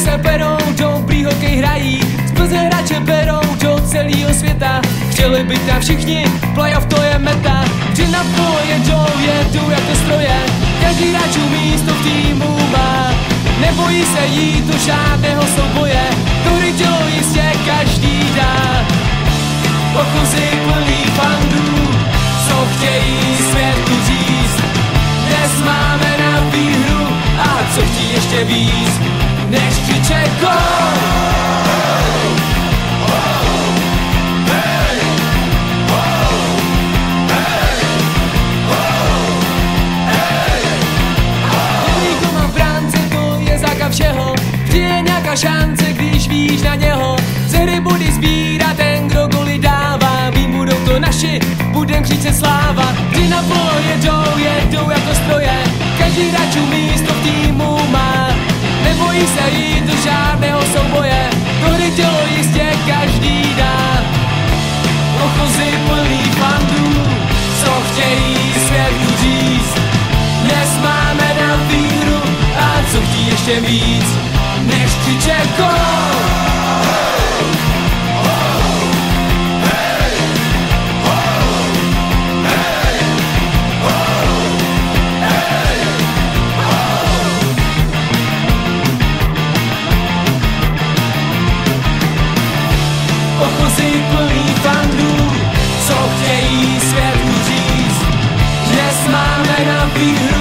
se perou, dobrý hokej hrají, z Plzně hráče berou do celého světa. Chtěli by tam všichni, playoff to je meta. Že na pole jedou jako stroje, každý hráč místo v týmu má. Nebojí se jít do žádného souboje, to hry tělo jistě každý dá. Ochozy plný fandů, co chtějí světu říct. Dnes máme na výhru a co chtí ještě víc, než křičet gól. Všeho, vždy je nějaká šance, když víš na něho. Ze hry bude sbírat ten, kdo goly dává. Vím, budou to naši, budem křičet sláva. Vždy na polo jedou jako stroje, každý hráč místo v týmu má. Nebojí se jít do žádného souboje, to hry tělo jistě každý dá. Ochozy plný fandů, co chtějí světu říct. Dnes máme na výhru a co chtí ještě víc, než křičet gól. Ochozy plný fandů, co chtějí světu říct. Dnes máme na výhru